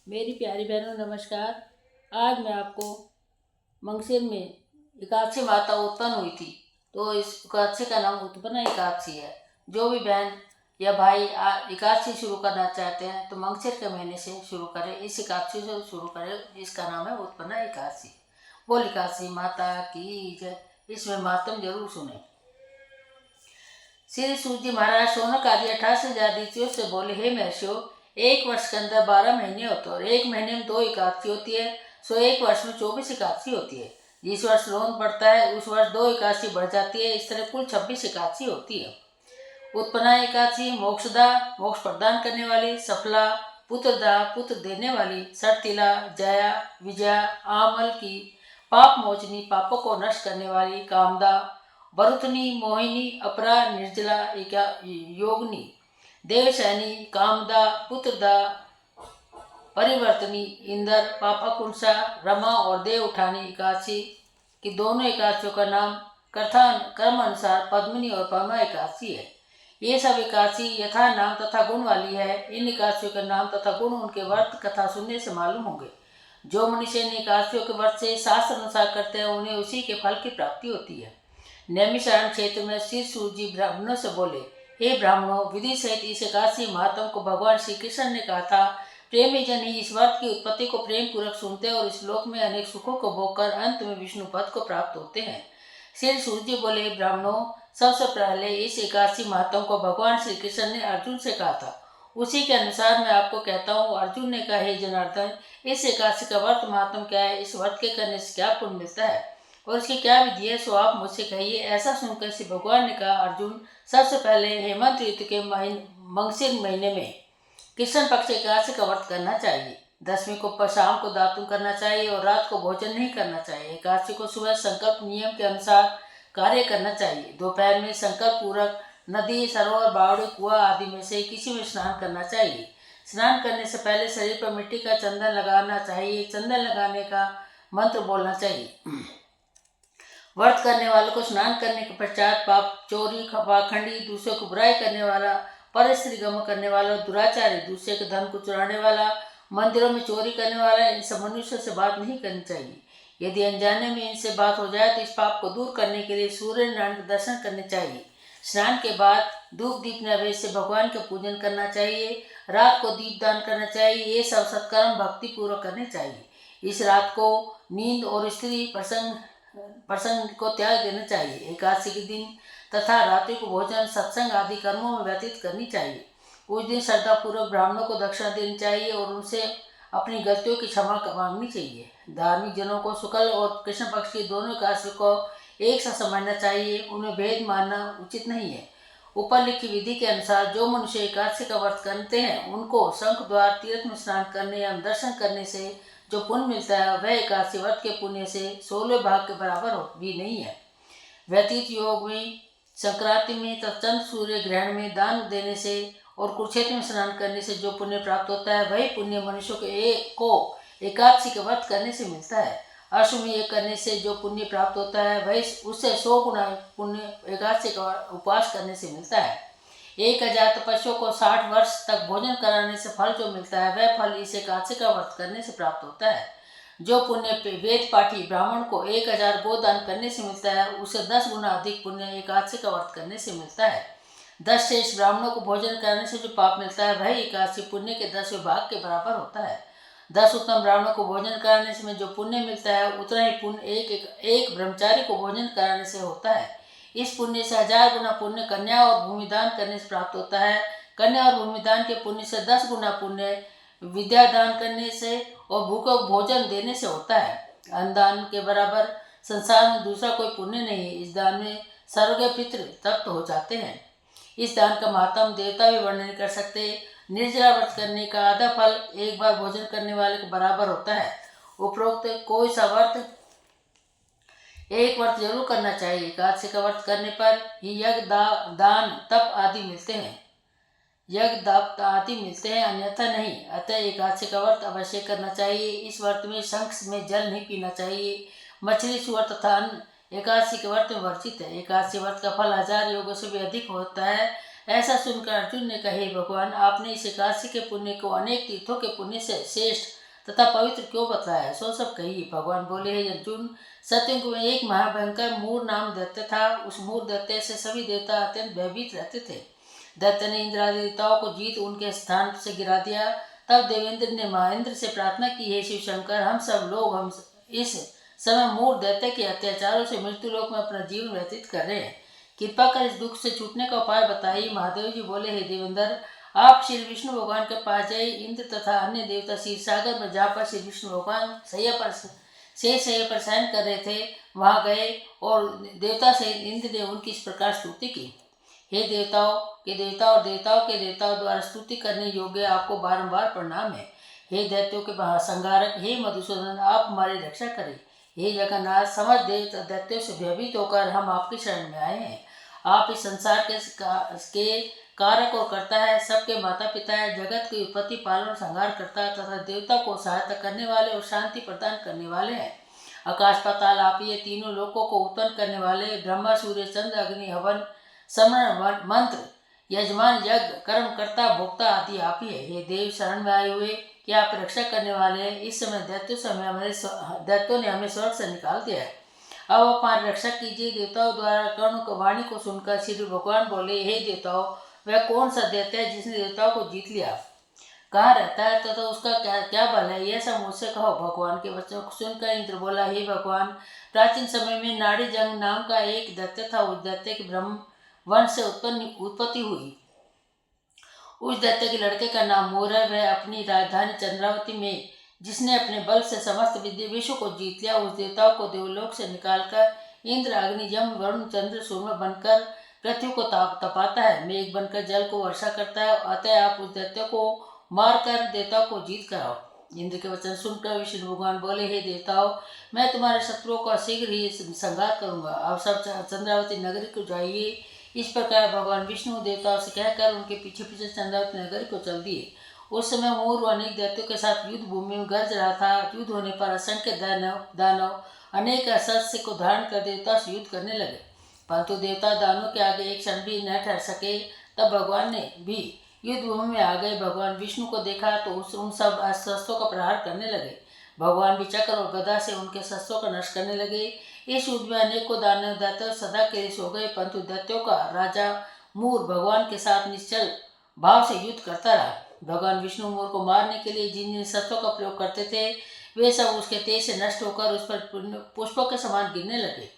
मेरी प्यारी बहनों नमस्कार। आज मैं आपको मंगसिर में एकादशी माता उत्पन्न हुई थी, तो इस एकादशी का नाम उत्पन्न एकादशी है। जो भी बहन या भाई एकादशी शुरू करना चाहते हैं तो मंगसिर के महीने से शुरू करें, इस एकादशी से शुरू करें जिसका नाम है उत्पन्न एकादशी। बोल एकादशी माता की जय। इसमें मातम जरूर सुने। श्री सूत जी महाराज शौनक आदि 28,000 ऋषियों से बोले, हे महर्षियों, एक वर्ष के अंदर 12 महीने होते हैं और एक महीने में 2 एकादशी होती है, सो एक वर्ष में 24 एकादशी होती है। जिस वर्ष लोन पड़ता है उस वर्ष 2 एकादशी बढ़ जाती है। इस तरह कुल 26 एकादशी होती है। उत्पन्ना एकादशी मोक्षदा, मोक्ष प्रदान करने वाली, सफला पुत्रदा, पुत्र देने वाली, सर्तिला जया विजया, आमल की पाप मोचनी, पापों को नष्ट करने वाली, कामदा बरुतनी, मोहिनी, अपरा, निर्जला, योगनी, देवसैनी, कामदा, पुत्रदा, परिवर्तनी, इंद्र, पापाकुंसा, रमा और देव उठानी एकादशी की दोनों एकादशियों का नाम क्रम अनुसार पद्मिनी और परमा एकादशी है। ये सब एकादशी यथा नाम तथा गुण वाली है। इन एकादशियों के नाम तथा गुण उनके व्रत कथा सुनने से मालूम होंगे। जो मनुष्य इन एकादशियों के व्रत से शास्त्र अनुसार करते हैं उन्हें उसी के फल की प्राप्ति होती है। नैमिषारण्य क्षेत्र में श्री सूत जी ब्राह्मणों से बोले, हे ब्राह्मणों, विधि सहित इस एकादशी महात्म को भगवान श्री कृष्ण ने कहा था। प्रेमी जन ही इस व्रत की उत्पत्ति को प्रेम पूर्वक सुनते हैं और इस लोक में अनेक सुखों को भोगकर अंत में विष्णु पद को प्राप्त होते हैं। श्री सूत जी बोले, ब्राह्मणों, सबसे पहले इस एकादशी महात्म को भगवान श्री कृष्ण ने अर्जुन से कहा था। उसी के अनुसार मैं आपको कहता हूँ। अर्जुन ने कहा, हे जनार्दन, इस एकादशी का व्रत महात्म क्या है? इस व्रत के करने से क्या पुण्य मिलता है और इसकी क्या विधि है, सो आप मुझसे कहिए। ऐसा सुनकर श्री भगवान ने कहा, अर्जुन, सबसे पहले हेमंत ऋतु के मंगसिर महीने में कृष्ण पक्ष एकादशी का व्रत करना चाहिए। 10वीं को शाम को दातुन करना चाहिए और रात को भोजन नहीं करना चाहिए। एकादशी को सुबह संकल्प नियम के अनुसार कार्य करना चाहिए। दोपहर में संकल्प पूर्वक नदी, सरोवर, बावड़ी, कुआं आदि में से किसी में स्नान करना चाहिए। स्नान करने से पहले शरीर पर मिट्टी का चंदन लगाना चाहिए। चंदन लगाने का मंत्र बोलना चाहिए। व्रत करने वालों को स्नान करने के पश्चात पाप, चोरी, पाखंडी, दूसरे को बुराई करने वाला, पर स्त्री गम करने वाला, दुराचारी, दूसरे के धन को चुराने वाला, मंदिरों में चोरी करने वाला, इन सब मनुष्यों से बात नहीं करनी चाहिए। यदि अनजाने में इनसे बात हो जाए तो इस पाप को दूर करने के लिए सूर्य नारायण के दर्शन करने चाहिए। स्नान के बाद धूप दीप नैवेद्य से भगवान का पूजन करना चाहिए। रात को दीप दान करना चाहिए। ये सब सत्कर्म भक्ति पूर्वक करने चाहिए। इस रात को नींद और स्त्री प्रसंग को त्याग देना चाहिए। एकादशी के दिन तथा रात्रि को भोजन, सत्संग आदि कर्मों में व्यतीत करनी चाहिए। उस दिन श्रद्धापूर्वक ब्राह्मणों को दक्षिणा देनी चाहिए और उनसे अपनी गलतियों की क्षमा मांगनी चाहिए। धार्मिक जनों को शुक्ल और कृष्ण पक्ष की दोनों एकादशी को एक साथ समझना चाहिए। उन्हें भेद मानना उचित नहीं है। ऊपर लिखी विधि के अनुसार जो मनुष्य एकादशी का व्रत करते हैं उनको शंख द्वार, तीर्थ में स्नान करने या दर्शन करने से जो पुण्य मिलता है वह एकादशी व्रत के पुण्य से 16 भाग के बराबर भी नहीं है। व्यतीत योग में, संक्रांति में, चंद्र सूर्य ग्रहण में दान देने से और कुरुक्षेत्र में स्नान करने से जो पुण्य प्राप्त होता है वही पुण्य मनुष्यों को एकादशी के व्रत करने से मिलता है। अश्वमेध करने से जो पुण्य प्राप्त होता है वही उससे 100 गुना पुण्य एकादशी का उपवास करने से मिलता है। 1000 तपस्वियों को 60 वर्ष तक भोजन कराने से फल जो मिलता है वह फल इस एकादशी का व्रत करने से प्राप्त होता है। जो पुण्य वेद पाठी ब्राह्मण को 1000 गोदान करने से मिलता है उसे 10 गुना अधिक पुण्य एकादशी का व्रत करने से मिलता है। 10 शेष ब्राह्मणों को भोजन करने से जो पाप मिलता है वह एकादशी पुण्य के 10वें भाग के बराबर होता है। 10 उत्तम ब्राह्मणों को भोजन कराने से जो पुण्य मिलता है उतना ही पुण्य एक ब्रह्मचारी को भोजन कराने से होता है। इस पुण्य से 1000 गुना पुण्य कन्या और भूमिदान करने से प्राप्त होता है। कन्या और भूमिदान के पुण्य से 10 गुना पुण्य विद्या दान करने से और भूखों को भोजन देने से होता है। अन्नदान के बराबर संसार में दूसरा कोई पुण्य नहीं है। इस दान में सर्वज्ञ पितृ तृप्त हो जाते हैं। इस दान का महात्म देवता भी वर्णन कर सकते। निर्जला व्रत करने का आधा फल एक बार भोजन करने वाले के बराबर होता है। उपरोक्त कोई सा व्रत एक व्रत जरूर करना चाहिए। एकादशी का व्रत करने पर ही यज्ञ, दान, तप आदि मिलते हैं। यज्ञ, तप आदि मिलते हैं, अन्यथा नहीं। अतः एकादशी का व्रत अवश्य करना चाहिए। इस व्रत में शंख में जल नहीं पीना चाहिए। मछली, सुअर तथा अन्न एकादशी के व्रत में वर्जित है। एकादशी व्रत का फल 1000 योगों से भी अधिक होता है। ऐसा सुनकर अर्जुन ने कहा, "हे भगवान, आपने इस एकादशी के पुण्य को अनेक तीर्थों के पुण्य से श्रेष्ठ तथा पवित्र क्यों बताया? सो सब कहिए। भगवान बोले, हे अर्जुन, सतयुग में एक महाभयंकर मूर नाम दैत्य था। उस मूर दैत्य से सभी देवता अत्यंत भयभीत रहते थे। दैत्य ने इंद्र आदि देवताओं को जीत उनके स्थान से गिरा दिया। तब देवेंद्र ने महेंद्र से प्रार्थना की, हे शिव शंकर, हम इस समय मूर दैत्य के अत्याचारों से मृत्यु लोक में अपना जीवन व्यतीत कर रहे हैं। कृपा कर इस दुख से छूटने का उपाय बताइए। महादेव जी बोले, हे देवेंद्र, आप श्री विष्णु भगवान के पास जाइए। इंद्र तथा अन्य देवता क्षीर सागर में जहाँ पर श्री विष्णु भगवान सैया पर शयन कर रहे थे वहाँ गए और देवता से इंद्र ने उनकी इस प्रकार स्तुति की, हे देवताओं के देवता और देवताओं के देवताओं द्वारा स्तुति करने योग्य आपको बारंबार प्रणाम है। हे दैत्यों के महासंहारक, हे मधुसूदन, आप हमारी रक्षा करें। हे जगन्नाथ, समझ दैत्यों से भयभीत होकर हम आपकी शरण में आए हैं। आप इस संसार के कारक और करता है, सबके माता पिता है, जगत की उत्पत्ति पालन और संहार करता है तथा देवता को सहायता करने वाले और शांति प्रदान करने वाले हैं। आकाश पाताल आप ही, तीनों लोकों को उत्पन्न करने वाले, ब्रह्मा सूर्य चंद्र अग्नि हवन समरण मंत्र यजमान यज्ञ कर्म कर्ता भोक्ता आदि आप ही है। हे देव, शरण में आए हुए कि आप रक्षा करने वाले हैं। इस समय दैत्यों ने हमें स्वर्ग से निकाल दिया है। अब आप हमारी रक्षा कीजिए। देवताओं द्वारा कर्ण को वाणी को सुनकर श्री भगवान बोले, हे देवताओं, वह कौन सा दैत्य है जिसने देवताओं को जीत लिया? कहाँ रहता है तथा उसका क्या बल है? यह सब मुझसे कहो। भगवान के वचनों को सुनकर इंद्र बोला, हे भगवान, प्राचीन समय में नाड़ी जंग नाम का एक दैत्य था। उस दैत्य की ब्रह्म वंश से उत्पत्ति हुई। उस दैत्य के लड़के का नाम मोर है। वह अपनी राजधानी चंद्रावती में, जिसने अपने बल से समस्त विश्व को जीत लिया, उस देवताओं को देवलोक से निकालकर इंद्र अग्नि यम वरुण चंद्र सूर्य बनकर पृथ्वी को तपाता है, मेघ बनकर जल को वर्षा करता है। अतः आप उस दैत्य को मारकर देवताओं को जीत कराओ। इंद्र के वचन सुनकर विष्णु भगवान बोले, हे देवताओं, मैं तुम्हारे शत्रुओं का शीघ्र ही संहार करूंगा। अब सब चंद्रावती नगरी को जाइए। इस प्रकार भगवान विष्णु देवताओं से कहकर उनके पीछे पीछे चंद्रावती नगरी को चल दिए। उस समय मोर अनेक दैत्यों के साथ युद्ध भूमि में गरज रहा था। युद्ध होने पर असंख्य दानव अनेक असत्य को धारण कर देवता से युद्ध करने लगे, परंतु देवता दानों के आगे एक क्षण भी न ठहर सके। तब भगवान ने भी युद्ध भूमि में आ गए। भगवान विष्णु को देखा तो उन सब शस्त्रों का प्रहार करने लगे। भगवान भी चक्र और गदा से उनके शस्त्रों का नष्ट करने लगे। इस युद्ध में अनेकों दानव दैत्य सदा के लिए सो गए, परंतु दैत्यों का राजा मूर भगवान के साथ निश्चल भाव से युद्ध करता रहा। भगवान विष्णु मूर को मारने के लिए जिन जिन शस्त्रों का प्रयोग करते थे, वे सब उसके तेज से नष्ट होकर उस पर पुष्पों के समान गिरने लगे।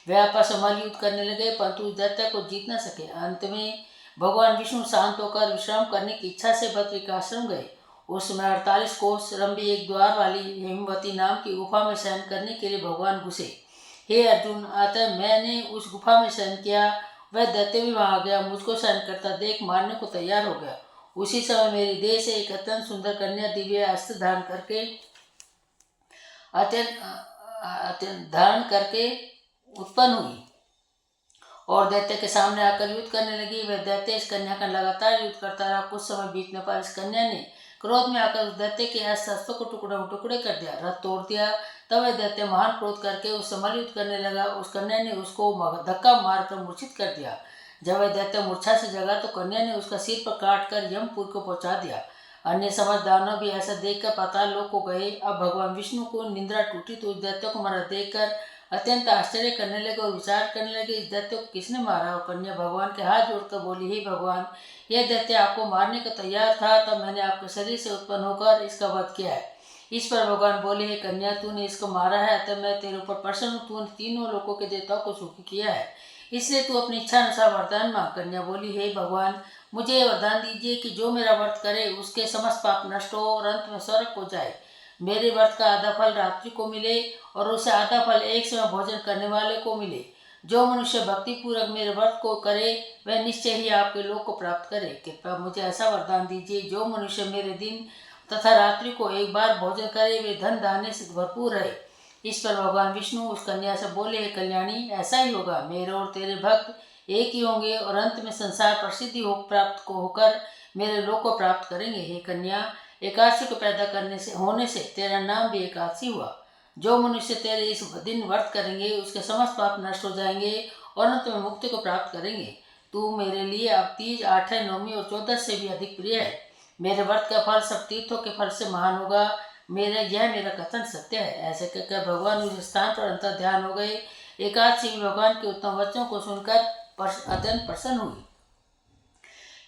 वे आपस में मल युद्ध करने लगे, परंतु उस दैत्य को जीत न सके। अंत में भगवान विष्णु शांत होकर विश्राम करने की इच्छा से बद्री का आश्रम गए। उस समय 48 कोस लंबी एक द्वार वाली हेमवती नाम की गुफा में शयन करने के लिए भगवान घुसे। हे अर्जुन, अतः मैंने उस गुफा में शयन किया। वह दैत्य भी वहां आ गया, मुझको शयन करता देख मारने को तैयार हो गया। उसी समय मेरी देह से एक अत्यंत सुंदर कन्या दिव्य अस्त्र धारण करके उत्पन्न हुई और दैत्य के सामने आकर युद्ध करने लगी। वह दैत्य इस कन्या का लगातार युद्ध करता रहा। कुछ समय बीतने पर इस कन्या ने क्रोध में आकर उस दैत्य के अस्त्रों को टुकड़े कर दिया, रथ तोड़ दिया। तब वह दैत्य महान क्रोध करके उससे मल युद्ध करने लगा। उस कन्या ने उसको धक्का मारकर मूर्छित कर दिया। जब वह दैत्य मूर्छा से जगा तो कन्या ने उसका सिर पर काटकर यमपुर को पहुंचा दिया। अन्य समझ दानव भी ऐसा देखकर पाताल लोक को गए। अब भगवान विष्णु को निंद्रा टूटी तो उस दैत्य को मरा देखकर अत्यंत आश्चर्य करने लगे और विचार करने लगे, इस दैत्य को किसने मारा? और कन्या भगवान के हाथ जोड़कर बोली, हे भगवान, यह दैत्य आपको मारने को तैयार था, तब मैंने आपके शरीर से उत्पन्न होकर इसका वध किया है। इस पर भगवान बोले, हे कन्या, तूने इसको मारा है, अतः मैं तेरे ऊपर प्रसन्न हूँ। तूने तीनों लोकों के देवताओं को सुखी किया है, इसलिए तू अपनी इच्छा अनुसार वरदान मांग। कन्या बोली, हे भगवान, मुझे ये वरदान दीजिए कि जो मेरा व्रत करे उसके समस्त पाप नष्ट हो और अंत में स्वर्ग हो जाए। मेरे व्रत का आधा फल रात्रि को मिले और उसे आधा फल एक समय भोजन करने वाले को मिले। जो मनुष्य भक्ति पूर्वक मेरे व्रत को करे वह निश्चय ही आपके लोक को प्राप्त करे। कृपया मुझे ऐसा वरदान दीजिए, जो मनुष्य मेरे दिन तथा रात्रि को एक बार भोजन करे वे धन धान्य से भरपूर रहे। इस पर भगवान विष्णु उस कन्या से बोले, हे कल्याणी, ऐसा ही होगा। मेरे और तेरे भक्त एक ही होंगे और अंत में संसार प्रसिद्धि होकर मेरे लोक को प्राप्त करेंगे। हे कन्या, एकादशी को पैदा होने से तेरा नाम भी एकादशी हुआ। जो मनुष्य तेरे इस दिन व्रत करेंगे उसके समस्त पाप नष्ट हो जाएंगे और अंत में मुक्ति को प्राप्त करेंगे। तू मेरे लिए अब तीज, आठवें, नौवीं और 14 से भी अधिक प्रिय है। मेरे व्रत का फल सब तीर्थों के फल से महान होगा। मेरा कथन सत्य है। ऐसे कहकर भगवान उस स्थान पर अंतर ध्यान हो गए। एकादशी में भगवान के उत्तम वचनों को सुनकर अत्यंत प्रसन्न हुई।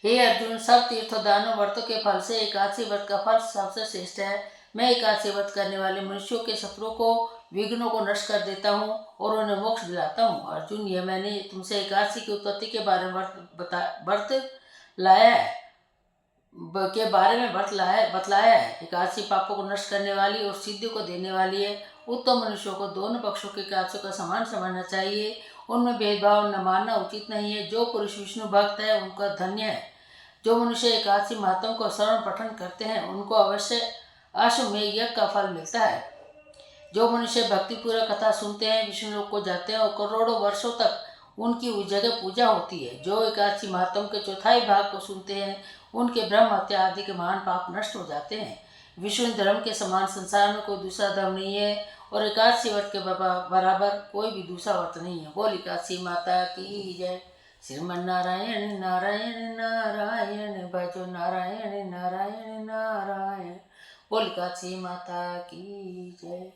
हे अर्जुन, सब तीर्थों, दानों, व्रतों के फल से एकादशी व्रत का फल सबसे श्रेष्ठ है। मैं एकादशी व्रत करने वाले मनुष्यों के शत्रुओं को, विघ्नों को नष्ट कर देता हूँ और उन्हें मोक्ष दिलाता हूँ। अर्जुन, यह मैंने तुमसे एकादशी की उत्पत्ति के बारे में बतलाया है। एकादशी पापों को नष्ट करने वाली और सिद्धि को देने वाली है। उत्तम मनुष्यों को दोनों पक्षों के एकादशियों का समान समझना चाहिए। उनमें भेदभाव न मानना उचित नहीं है। जो पुरुष विष्णु भक्त है उनका धन्य है। जो मनुष्य एकादशी महात्म को श्रवण पठन करते हैं उनको अवश्य अश्वमेध यज्ञ का फल मिलता है। जो मनुष्य भक्तिपूर्वक कथा सुनते हैं विष्णु लोक को जाते हैं और करोड़ों वर्षों तक उनकी उस जगह पूजा होती है। जो एकादशी महात्म के चौथाई भाग को सुनते हैं उनके ब्रह्म हत्या आदि के महान पाप नष्ट हो जाते हैं। विष्णु धर्म के समान संसार में कोई दूसरा धर्म नहीं है और एकादशी व्रत के बराबर कोई भी दूसरा व्रत नहीं है। बोल एकादशी माता की जय। श्रीमन नारायण नारायण नारायण भजो नारायण नारायण नारायण। बोल एकादशी माता की जय।